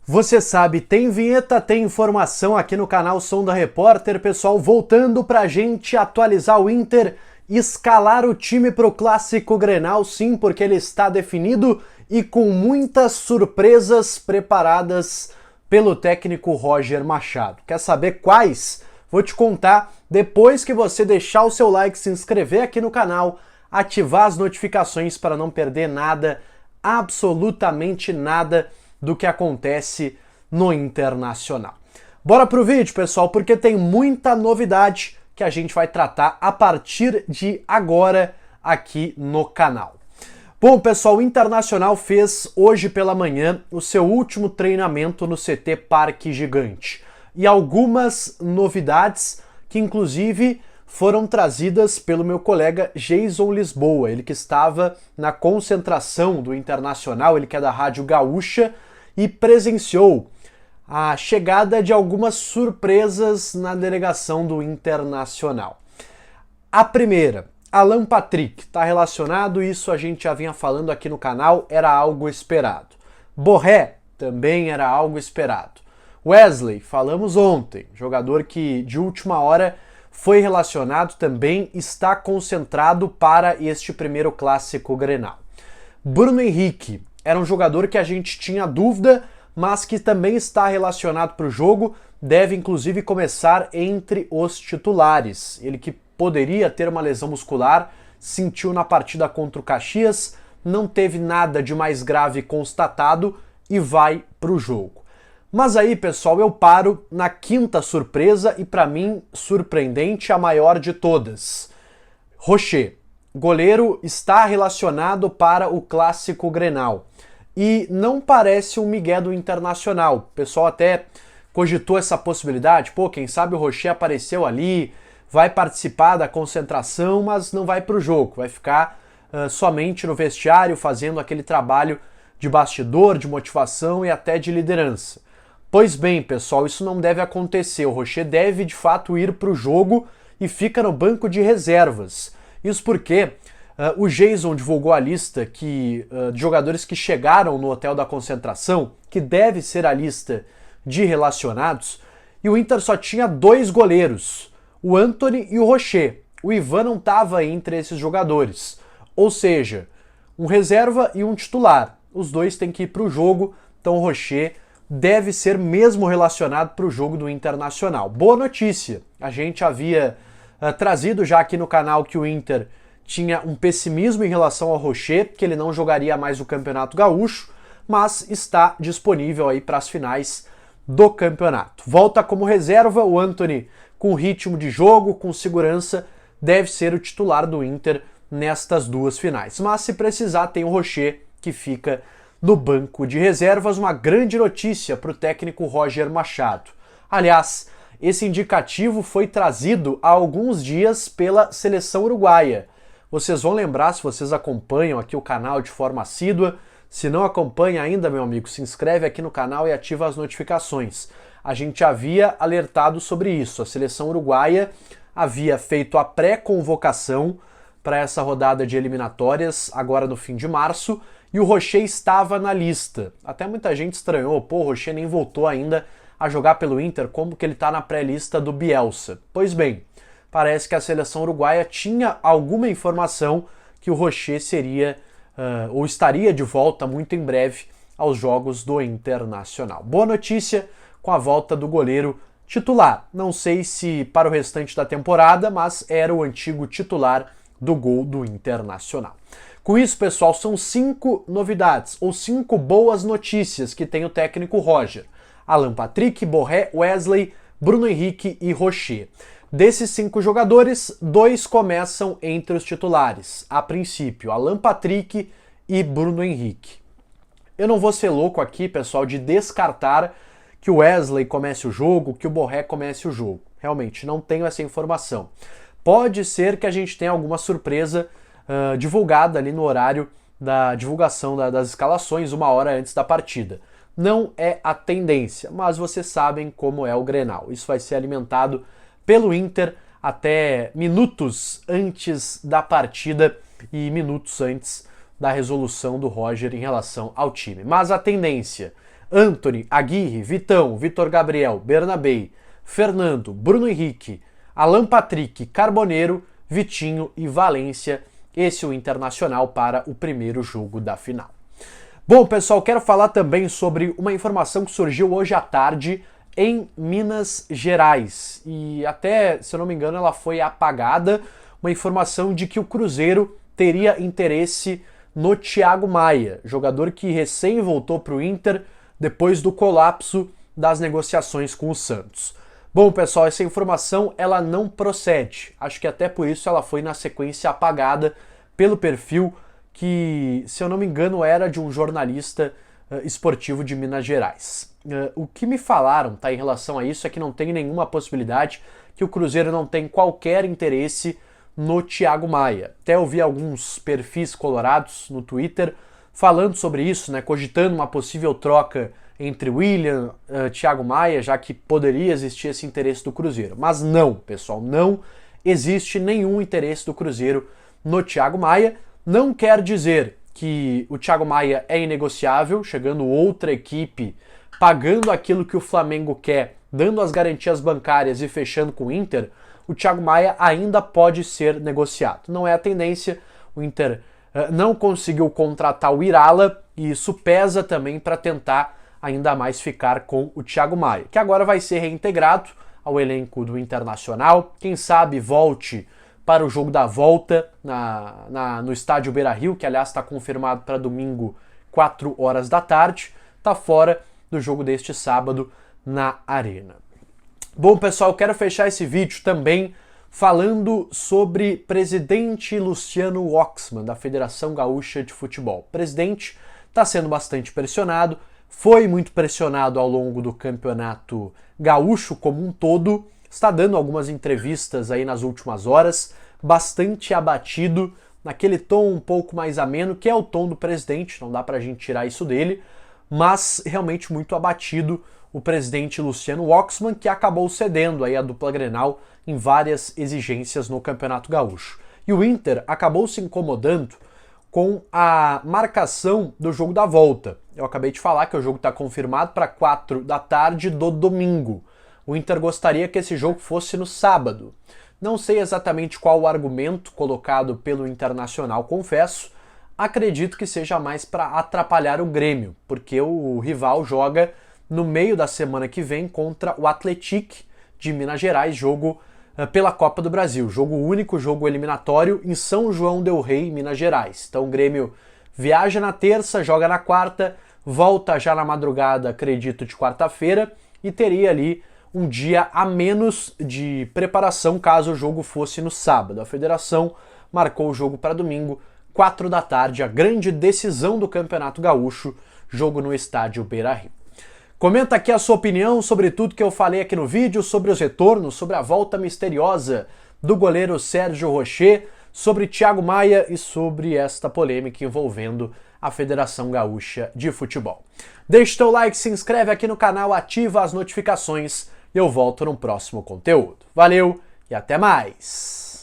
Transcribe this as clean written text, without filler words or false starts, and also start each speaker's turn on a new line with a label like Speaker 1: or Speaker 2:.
Speaker 1: Você sabe, tem vinheta, tem informação aqui no canal Som da Repórter, pessoal, voltando pra gente atualizar o Inter, escalar o time pro Clássico Grenal, sim, porque ele está definido e com muitas surpresas preparadas pelo técnico Roger Machado. Quer saber quais? Vou te contar depois que você deixar o seu like, se inscrever aqui no canal, ativar as notificações para não perder nada, absolutamente nada do que acontece no Internacional. Bora pro vídeo, pessoal, porque tem muita novidade que a gente vai tratar a partir de agora aqui no canal. Bom, pessoal, o Internacional fez hoje pela manhã o seu último treinamento no CT Parque Gigante. E algumas novidades que, inclusive, foram trazidas pelo meu colega Jason Lisboa, ele que estava na concentração do Internacional, ele que é da Rádio Gaúcha, e presenciou a chegada de algumas surpresas na delegação do Internacional. A primeira, Alan Patrick, está relacionado, isso a gente já vinha falando aqui no canal, era algo esperado. Borré, também era algo esperado. Wesley, falamos ontem, jogador que de última hora foi relacionado, também está concentrado para este primeiro Clássico Grenal. Bruno Henrique, era um jogador que a gente tinha dúvida, mas que também está relacionado para o jogo, deve inclusive começar entre os titulares. Ele que poderia ter uma lesão muscular, sentiu na partida contra o Caxias, não teve nada de mais grave constatado e vai para o jogo. Mas aí, pessoal, eu paro na quinta surpresa e para mim surpreendente, a maior de todas. Rocher, goleiro, está relacionado para o Clássico Grenal. E não parece um migué do Internacional. O pessoal até cogitou essa possibilidade. Pô, quem sabe o Rocher apareceu ali, vai participar da concentração, mas não vai para o jogo. Vai ficar somente no vestiário, fazendo aquele trabalho de bastidor, de motivação e até de liderança. Pois bem, pessoal, isso não deve acontecer. O Rocher deve, de fato, ir para o jogo e fica no banco de reservas. Isso porque o Jason divulgou a lista de jogadores que chegaram no hotel da concentração, que deve ser a lista de relacionados, e o Inter só tinha 2 goleiros, o Antony e o Rocher. O Ivan não estava entre esses jogadores, ou seja, um reserva e um titular. Os dois têm que ir para o jogo, então o Rocher deve ser mesmo relacionado para o jogo do Internacional. Boa notícia, a gente havia trazido já aqui no canal que o Inter tinha um pessimismo em relação ao Rocher, que ele não jogaria mais o Campeonato Gaúcho, mas está disponível aí para as finais do campeonato. Volta como reserva, o Antony com ritmo de jogo, com segurança, deve ser o titular do Inter nestas 2 finais. Mas se precisar, tem o Rocher que fica no banco de reservas. Uma grande notícia para o técnico Roger Machado. Aliás, esse indicativo foi trazido há alguns dias pela seleção uruguaia. Vocês vão lembrar, se vocês acompanham aqui o canal de forma assídua. Se não acompanha ainda, meu amigo, se inscreve aqui no canal e ativa as notificações. A gente havia alertado sobre isso. A seleção uruguaia havia feito a pré-convocação para essa rodada de eliminatórias, agora no fim de março, e o Rocher estava na lista. Até muita gente estranhou, pô, o Rocher nem voltou ainda a jogar pelo Inter, como que ele está na pré-lista do Bielsa? Pois bem, parece que a seleção uruguaia tinha alguma informação que o Rocher seria ou estaria de volta muito em breve aos jogos do Internacional. Boa notícia com a volta do goleiro titular. Não sei se para o restante da temporada, mas era o antigo titular do gol do Internacional. Com isso, pessoal, são 5 novidades, ou 5 boas notícias que tem o técnico Roger. Alan Patrick, Borré, Wesley, Bruno Henrique e Rocher. Desses 5 jogadores, 2 começam entre os titulares. A princípio, Alan Patrick e Bruno Henrique. Eu não vou ser louco aqui, pessoal, de descartar que o Wesley comece o jogo, que o Borré comece o jogo. Realmente, não tenho essa informação. Pode ser que a gente tenha alguma surpresa divulgada ali no horário da divulgação das escalações, 1 hora antes da partida. Não é a tendência, mas vocês sabem como é o Grenal. Isso vai ser alimentado pelo Inter até minutos antes da partida e minutos antes da resolução do Roger em relação ao time. Mas a tendência, Antony, Aguirre, Vitão, Vitor Gabriel, Bernabei, Fernando, Bruno Henrique, Alan Patrick, Carboneiro, Vitinho e Valência. Esse é o Internacional para o primeiro jogo da final. Bom, pessoal, quero falar também sobre uma informação que surgiu hoje à tarde em Minas Gerais. E até, se eu não me engano, ela foi apagada, uma informação de que o Cruzeiro teria interesse no Thiago Maia, jogador que recém voltou para o Inter depois do colapso das negociações com o Santos. Bom, pessoal, essa informação ela não procede. Acho que até por isso ela foi na sequência apagada pelo perfil que, se eu não me engano, era de um jornalista esportivo de Minas Gerais. O que me falaram, tá, em relação a isso é que não tem nenhuma possibilidade, que o Cruzeiro não tem qualquer interesse no Thiago Maia. Até eu vi alguns perfis colorados no Twitter falando sobre isso, né, cogitando uma possível troca entre William e Thiago Maia, já que poderia existir esse interesse do Cruzeiro. Mas não, pessoal, não existe nenhum interesse do Cruzeiro no Thiago Maia. Não quer dizer que o Thiago Maia é inegociável, chegando outra equipe, pagando aquilo que o Flamengo quer, dando as garantias bancárias e fechando com o Inter, o Thiago Maia ainda pode ser negociado. Não é a tendência, o Inter não conseguiu contratar o Irala e isso pesa também para tentar ainda mais ficar com o Thiago Maia, que agora vai ser reintegrado ao elenco do Internacional, quem sabe volte para o jogo da volta no estádio Beira-Rio, que aliás está confirmado para domingo, 4 horas da tarde, está fora do jogo deste sábado na Arena. Bom, pessoal, eu quero fechar esse vídeo também falando sobre presidente Luciano Oxman, da Federação Gaúcha de Futebol. O presidente está sendo bastante pressionado, foi muito pressionado ao longo do campeonato gaúcho como um todo, está dando algumas entrevistas aí nas últimas horas, bastante abatido, naquele tom um pouco mais ameno, que é o tom do presidente, não dá pra gente tirar isso dele, mas realmente muito abatido o presidente Luciano Oxman, que acabou cedendo aí a dupla Grenal em várias exigências no Campeonato Gaúcho. E o Inter acabou se incomodando com a marcação do jogo da volta. Eu acabei de falar que o jogo está confirmado para 4 da tarde do domingo. O Inter gostaria que esse jogo fosse no sábado. Não sei exatamente qual o argumento colocado pelo Internacional, confesso. Acredito que seja mais para atrapalhar o Grêmio, porque o rival joga no meio da semana que vem contra o Atlético de Minas Gerais, jogo pela Copa do Brasil, jogo único, jogo eliminatório em São João del Rei, Minas Gerais. Então o Grêmio viaja na terça, joga na quarta, volta já na madrugada, acredito, de quarta-feira, e teria ali um dia a menos de preparação caso o jogo fosse no sábado. A federação marcou o jogo para domingo, 4 da tarde, a grande decisão do Campeonato Gaúcho, jogo no estádio Beira-Rio. Comenta aqui a sua opinião sobre tudo que eu falei aqui no vídeo, sobre os retornos, sobre a volta misteriosa do goleiro Sérgio Rocher, sobre Thiago Maia e sobre esta polêmica envolvendo a Federação Gaúcha de Futebol. Deixe teu like, se inscreve aqui no canal, ativa as notificações e eu volto no próximo conteúdo. Valeu e até mais!